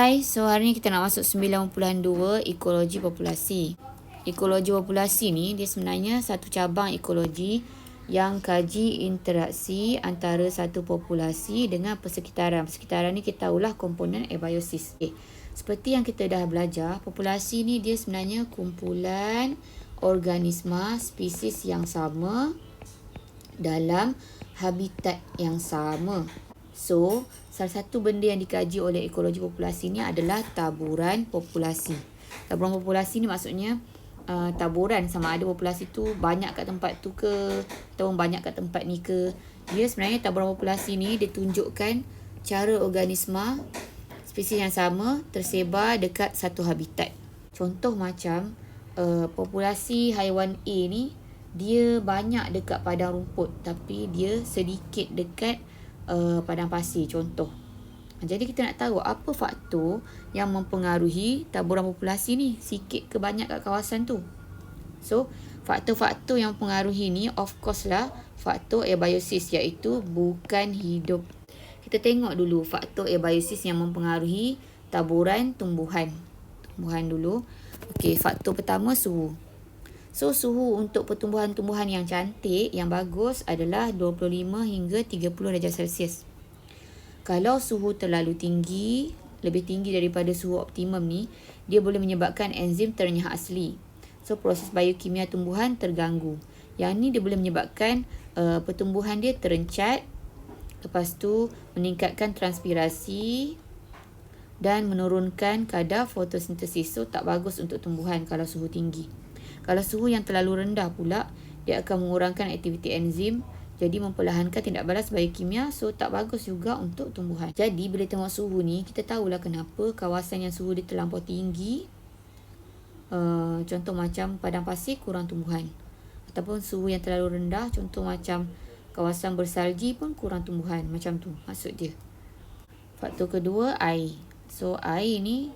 Hai, so hari ni kita nak masuk 9.2 ekologi populasi. Ekologi populasi ni dia sebenarnya satu cabang ekologi yang kaji interaksi antara satu populasi dengan persekitaran. Persekitaran ni kita tahulah komponen abiosis. Seperti yang kita dah belajar, populasi ni dia sebenarnya kumpulan organisma spesies yang sama dalam habitat yang sama. So, salah satu benda yang dikaji oleh ekologi populasi ni adalah taburan populasi. Taburan populasi ni maksudnya taburan, sama ada populasi tu banyak kat tempat tu ke atau banyak kat tempat ni ke. Dia sebenarnya taburan populasi ni dia tunjukkan cara organisma spesies yang sama tersebar dekat satu habitat. Contoh macam populasi haiwan A ni dia banyak dekat padang rumput tapi dia sedikit dekat padang pasir, contoh. Jadi kita nak tahu apa faktor yang mempengaruhi taburan populasi ni, sikit ke banyak kat kawasan tu. So, faktor-faktor yang mempengaruhi ni of course lah faktor abiosis, iaitu bukan hidup. Kita tengok dulu faktor abiosis yang mempengaruhi taburan tumbuhan. Tumbuhan dulu. Okey, faktor pertama suhu. So, suhu untuk pertumbuhan-tumbuhan yang cantik, yang bagus adalah 25 hingga 30 darjah Celsius. Kalau suhu terlalu tinggi, lebih tinggi daripada suhu optimum ni, dia boleh menyebabkan enzim terenyah asli. So, proses biokimia tumbuhan terganggu. Yang ni dia boleh menyebabkan pertumbuhan dia terencat. Lepas tu, meningkatkan transpirasi dan menurunkan kadar fotosintesis. So, tak bagus untuk tumbuhan kalau suhu tinggi. Kalau suhu yang terlalu rendah pula, dia akan mengurangkan aktiviti enzim, jadi memperlahankan tindak balas biokimia, so tak bagus juga untuk tumbuhan. Jadi bila tengok suhu ni, kita tahulah kenapa kawasan yang suhu dia terlampau tinggi, contoh macam padang pasir, kurang tumbuhan. Ataupun suhu yang terlalu rendah, contoh macam kawasan bersalji pun kurang tumbuhan, macam tu maksud dia. Faktor kedua, air. So air ni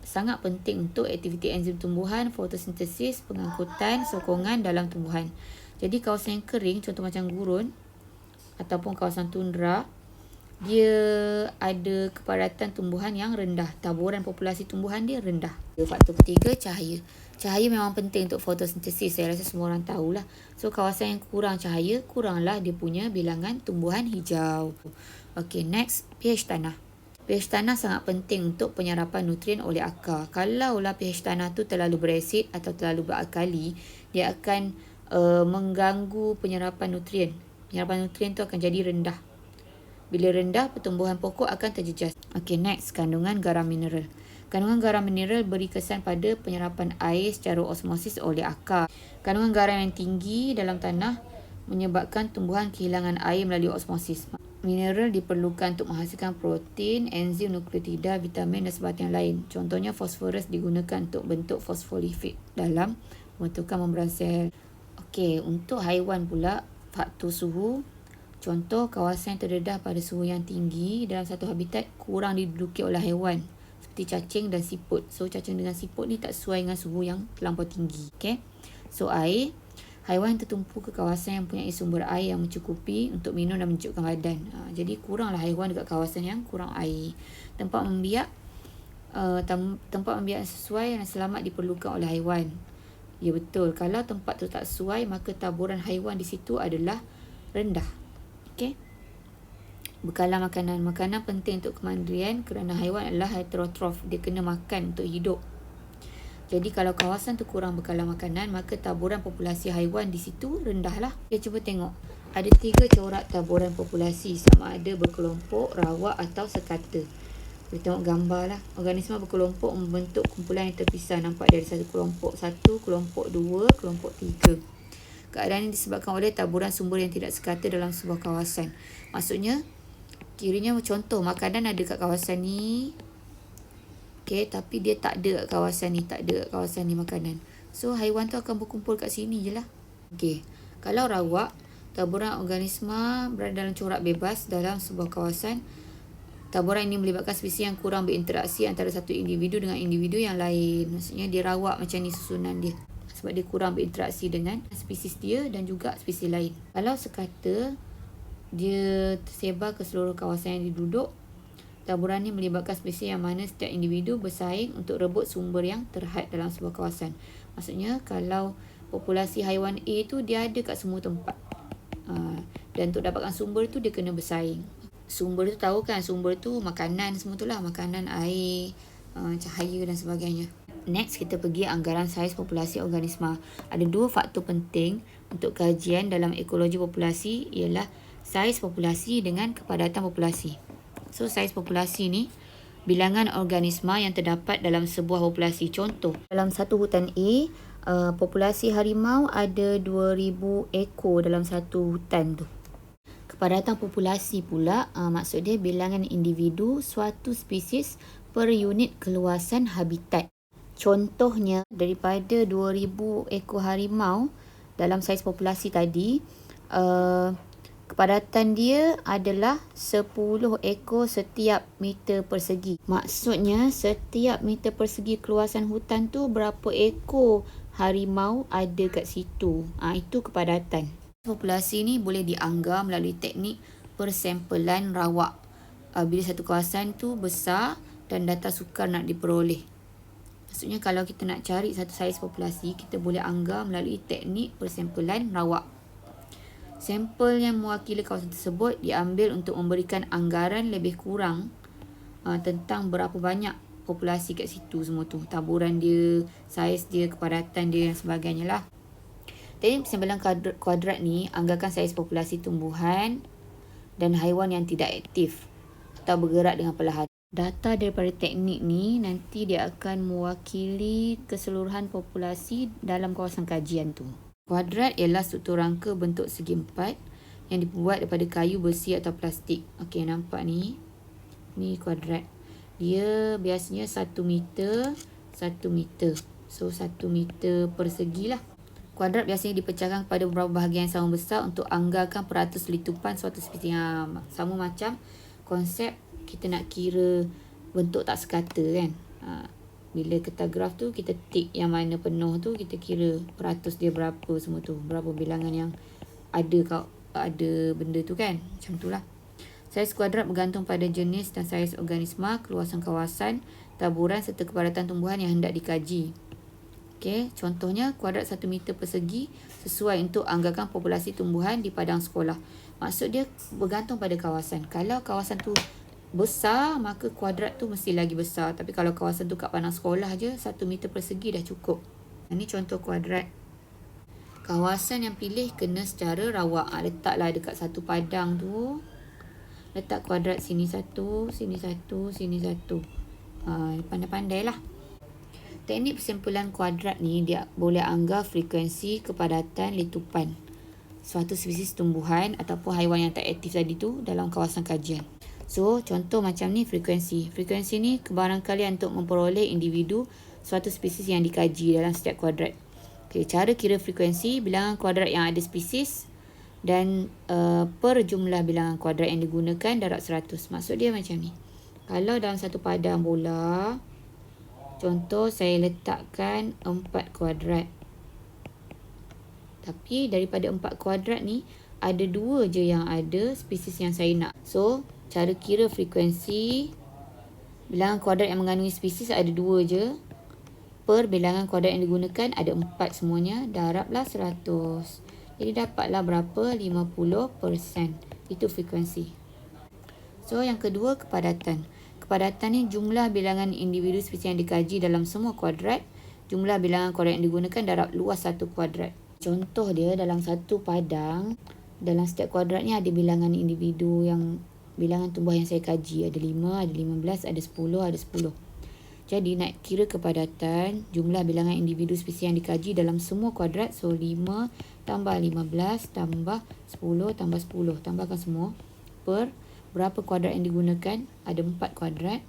sangat penting untuk aktiviti enzim tumbuhan, fotosintesis, pengangkutan, sokongan dalam tumbuhan. Jadi kawasan yang kering, contoh macam gurun ataupun kawasan tundra, dia ada kepadatan tumbuhan yang rendah. Taburan populasi tumbuhan dia rendah. Faktor ketiga, cahaya. Cahaya memang penting untuk fotosintesis. Saya rasa semua orang tahulah. So kawasan yang kurang cahaya, kuranglah dia punya bilangan tumbuhan hijau. Okay, next, pH tanah. pH tanah sangat penting untuk penyerapan nutrien oleh akar. Kalaulah pH tanah tu terlalu berasid atau terlalu beralkali, dia akan mengganggu penyerapan nutrien. Penyerapan nutrien tu akan jadi rendah. Bila rendah, pertumbuhan pokok akan terjejas. Okay, next, kandungan garam mineral. Kandungan garam mineral beri kesan pada penyerapan air secara osmosis oleh akar. Kandungan garam yang tinggi dalam tanah menyebabkan tumbuhan kehilangan air melalui osmosis. Mineral diperlukan untuk menghasilkan protein, enzim, nukleotida, vitamin dan sebagainya lain. Contohnya fosforus digunakan untuk bentuk fosfolipid dalam pembentukan membran sel. Okey, untuk haiwan pula, faktor suhu. Contoh kawasan yang terdedah pada suhu yang tinggi dalam satu habitat kurang diduduki oleh haiwan seperti cacing dan siput. So cacing dengan siput ni tak sesuai dengan suhu yang terlampau tinggi. Okey. So air. Haiwan tertumpu ke kawasan yang mempunyai sumber air yang mencukupi untuk minum dan menyejukkan badan. Jadi kuranglah haiwan dekat kawasan yang kurang air. Tempat membiak yang sesuai dan selamat diperlukan oleh haiwan. Ya betul, kalau tempat tu tak sesuai, maka taburan haiwan di situ adalah rendah. Okey. Bekalan makanan. Makanan penting untuk kemandirian kerana haiwan adalah heterotrof. Dia kena makan untuk hidup. Jadi kalau kawasan tu kurang bekalan makanan, maka taburan populasi haiwan di situ rendahlah. Kita cuba tengok. Ada 3 corak taburan populasi, sama ada berkelompok, rawak atau sekata. Kita tengok gambar lah. Organisma berkelompok membentuk kumpulan yang terpisah. Nampak dari satu kelompok 1, kelompok 2, kelompok 3. Keadaan ini disebabkan oleh taburan sumber yang tidak sekata dalam sebuah kawasan. Maksudnya, kiranya contoh makanan ada kat kawasan ni. Okay, tapi dia tak ada kat kawasan ni, tak ada kat kawasan ni makanan. So, haiwan tu akan berkumpul kat sini je lah. Okay, kalau rawak, taburan organisma berada dalam corak bebas dalam sebuah kawasan. Taburan ini melibatkan spesies yang kurang berinteraksi antara satu individu dengan individu yang lain. Maksudnya dia rawak macam ni susunan dia. Sebab dia kurang berinteraksi dengan spesies dia dan juga spesies lain. Kalau sekata, dia tersebar ke seluruh kawasan yang diduduk. Taburan ni melibatkan spesies yang mana setiap individu bersaing untuk rebut sumber yang terhad dalam sebuah kawasan. Maksudnya kalau populasi haiwan A tu dia ada kat semua tempat. Dan untuk dapatkan sumber tu dia kena bersaing. Sumber tu tahu kan, sumber tu makanan semua tu lah, makanan, air, cahaya dan sebagainya. Next, kita pergi anggaran saiz populasi organisma. Ada dua faktor penting untuk kajian dalam ekologi populasi ialah saiz populasi dengan kepadatan populasi. So, saiz populasi ni bilangan organisma yang terdapat dalam sebuah populasi. Contoh, dalam satu hutan A, populasi harimau ada 2000 ekor dalam satu hutan tu. Kepadatan populasi pula, maksud dia bilangan individu suatu spesies per unit keluasan habitat. Contohnya, daripada 2000 ekor harimau dalam saiz populasi tadi, kepadatan dia adalah 10 ekor setiap meter persegi. Maksudnya, setiap meter persegi keluasan hutan tu berapa ekor harimau ada kat situ. Itu kepadatan. Populasi ni boleh dianggar melalui teknik persempelan rawak. Bila satu kawasan tu besar dan data sukar nak diperoleh. Maksudnya kalau kita nak cari satu saiz populasi, kita boleh anggar melalui teknik persempelan rawak. Sampel yang mewakili kawasan tersebut diambil untuk memberikan anggaran lebih kurang tentang berapa banyak populasi kat situ semua tu. Taburan dia, saiz dia, kepadatan dia dan sebagainya lah. Teknik persempelan kuadrat ni anggarkan saiz populasi tumbuhan dan haiwan yang tidak aktif atau bergerak dengan perlahan. Data daripada teknik ni nanti dia akan mewakili keseluruhan populasi dalam kawasan kajian tu. Kuadrat ialah struktur rangka bentuk segi empat yang dibuat daripada kayu, besi atau plastik. Okey, nampak ni. Ni kuadrat. Dia biasanya 1 meter, 1 meter. So, 1 meter persegi lah. Kuadrat biasanya dipecahkan kepada beberapa bahagian yang sama besar untuk anggarkan peratus letupan suatu spesies. Sama macam konsep kita nak kira bentuk tak sekata kan. Bila kertas graf tu kita tik yang mana penuh tu, kita kira peratus dia berapa semua tu, berapa bilangan yang ada benda tu kan. Macam tu lah. Saiz kuadrat bergantung pada jenis dan saiz organisma, keluasan kawasan, taburan serta kepadatan tumbuhan yang hendak dikaji. Okey, contohnya kuadrat 1 meter persegi sesuai untuk anggarkan populasi tumbuhan di padang sekolah. Maksud dia bergantung pada kawasan. Kalau kawasan tu besar, maka kuadrat tu mesti lagi besar. Tapi kalau kawasan tu kat padang sekolah je, 1 meter persegi dah cukup. Ini contoh kuadrat. Kawasan yang pilih kena secara rawak. Letaklah dekat satu padang tu. Letak kuadrat sini satu, sini satu, sini satu. Pandai-pandai lah. Teknik persempelan kuadrat ni dia boleh anggar frekuensi kepadatan letupan suatu spesies tumbuhan ataupun haiwan yang tak aktif tadi tu dalam kawasan kajian. So, contoh macam ni frekuensi. Frekuensi ni kebarangkalian untuk memperoleh individu suatu spesies yang dikaji dalam setiap kuadrat. Okay, cara kira frekuensi, bilangan kuadrat yang ada spesies dan per jumlah bilangan kuadrat yang digunakan darab 100. Maksud dia macam ni. Kalau dalam satu padang bola, contoh saya letakkan 4 kuadrat. Tapi daripada 4 kuadrat ni, ada 2 je yang ada spesies yang saya nak. So, cara kira frekuensi bilangan kuadrat yang mengandungi spesies ada 2 je. Per bilangan kuadrat yang digunakan ada 4 semuanya. Darablah 100. Jadi dapatlah berapa? 50%. Itu frekuensi. So, yang kedua kepadatan. Kepadatan ni jumlah bilangan individu spesies yang dikaji dalam semua kuadrat. Jumlah bilangan kuadrat yang digunakan darab luas satu kuadrat. Contoh dia dalam satu padang, dalam setiap kuadrat ni ada bilangan individu yang bilangan tumbuhan yang saya kaji. Ada 5, ada 15, ada 10, ada 10. Jadi nak kira kepadatan jumlah bilangan individu spesies yang dikaji dalam semua kuadrat. So 5 tambah 15 tambah 10 tambah 10. Tambahkan semua per berapa kuadrat yang digunakan. Ada 4 kuadrat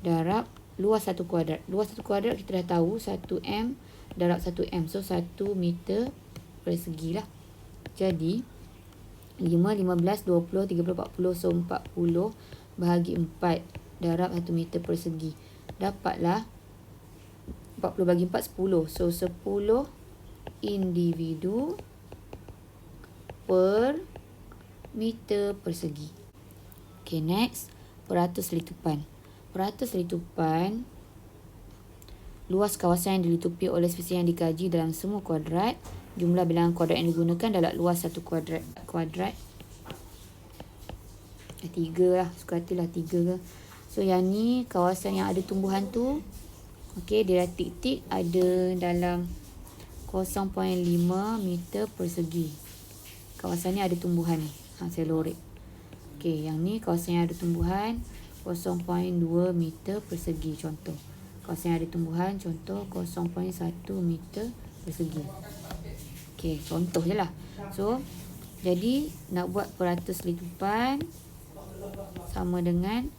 darab luas satu kuadrat. Luas satu kuadrat kita dah tahu 1M darab 1M. So 1 meter persegi lah. Jadi 5, 15, 20, 30, 40. So 40 bahagi 4 darab 1 meter persegi. Dapatlah 40 bagi 4, 10. So 10 individu per meter persegi. Okay, next. peratus letupan. Peratus letupan luas kawasan yang dilitupi oleh spesies yang dikaji dalam semua kuadrat. Jumlah bilangan kuadrat yang digunakan dalam luas satu kuadrat. 3 lah, suka hatilah 3 ke. So yang ni kawasan yang ada tumbuhan tu, okey, dia dah tik-tik ada dalam 0.5 meter persegi. Kawasan ni ada tumbuhan ni. Saya lorek. Okey, yang ni kawasan yang ada tumbuhan 0.2 meter persegi contoh. Kawasan yang ada tumbuhan contoh 0.1 meter persegi. Okey, contoh je lah. So, jadi nak buat peratus letupan sama dengan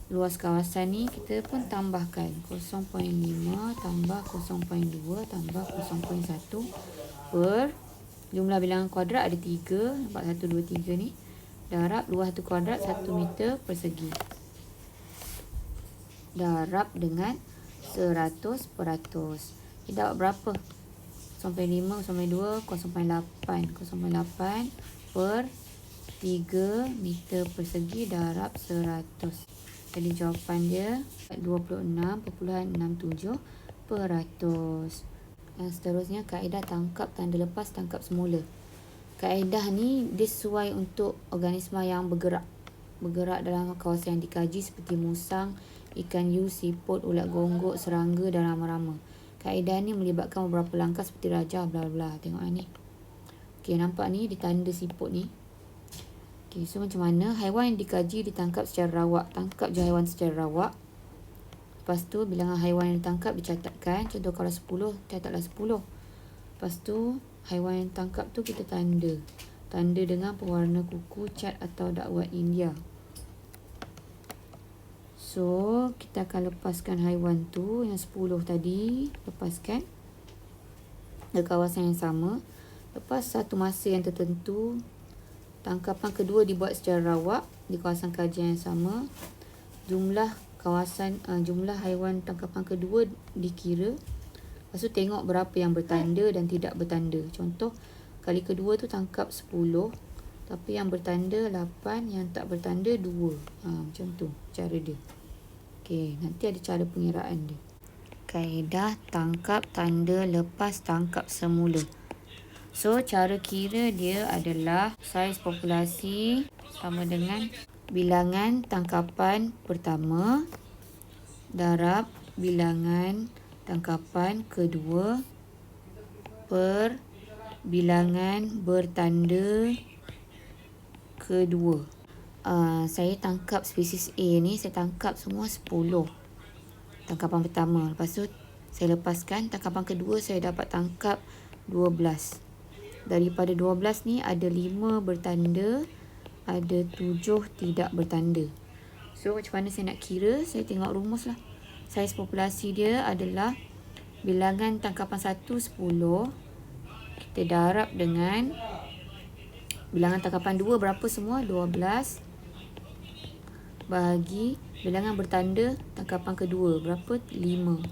luas kawasan ni, kita pun tambahkan 0.5 tambah 0.2 tambah 0.1 per jumlah bilangan kuadrat ada 3. Nampak 1, 2, 3 ni. Darab luas satu kuadrat 1 meter persegi. Darab dengan 100%. Dia dapat berapa? 0.5, 0.2, 0.8. 0.8 per 3 meter persegi darab 100. Jadi jawapan dia 26.67%. Yang seterusnya, kaedah tangkap tanda lepas tangkap semula. Kaedah ni dia sesuai untuk organisma yang bergerak dalam kawasan yang dikaji seperti musang, ikan hiu, siput, ulat gonggok, serangga dan rama-rama. Kaedah ni melibatkan beberapa langkah seperti rajah bla bla. Tengok ni. Okey, nampak ni di tanda siput ni. Okey, so macam mana haiwan yang dikaji ditangkap secara rawak. Tangkap je haiwan secara rawak. Lepas tu bilangan haiwan yang ditangkap dicatatkan. Contoh kalau 10, catatlah 10. Lepas tu haiwan yang tangkap tu kita tanda. Tanda dengan pewarna kuku, cat atau dakwat India. So, kita akan lepaskan haiwan tu yang 10 tadi. Lepaskan ke kawasan yang sama. Lepas satu masa yang tertentu, tangkapan kedua dibuat secara rawak di kawasan kajian yang sama. Jumlah haiwan tangkapan kedua dikira. Lepas tu tengok berapa yang bertanda dan tidak bertanda. Contoh, kali kedua tu tangkap 10. Tapi yang bertanda 8, yang tak bertanda 2. Macam tu cara dia. Okey, nanti ada cara pengiraan dia. Kaedah tangkap tanda lepas tangkap semula. So, cara kira dia adalah saiz populasi sama dengan bilangan tangkapan pertama darab bilangan tangkapan kedua per bilangan bertanda kedua. Saya tangkap spesies A ni, saya tangkap semua 10. Tangkapan pertama. Lepas tu saya lepaskan. Tangkapan kedua saya dapat tangkap 12. Daripada 12 ni ada 5 bertanda, ada 7 tidak bertanda. So macam mana saya nak kira? Saya tengok rumus lah. Saiz populasi dia adalah bilangan tangkapan 1 10. Kita darab dengan bilangan tangkapan 2 berapa semua? 12. Bahagi bilangan bertanda tangkapan kedua berapa? 5.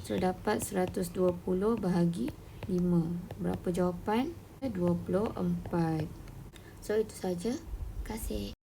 So dapat 120 bahagi 5. Berapa jawapan? 24. So itu saja. Terima kasih.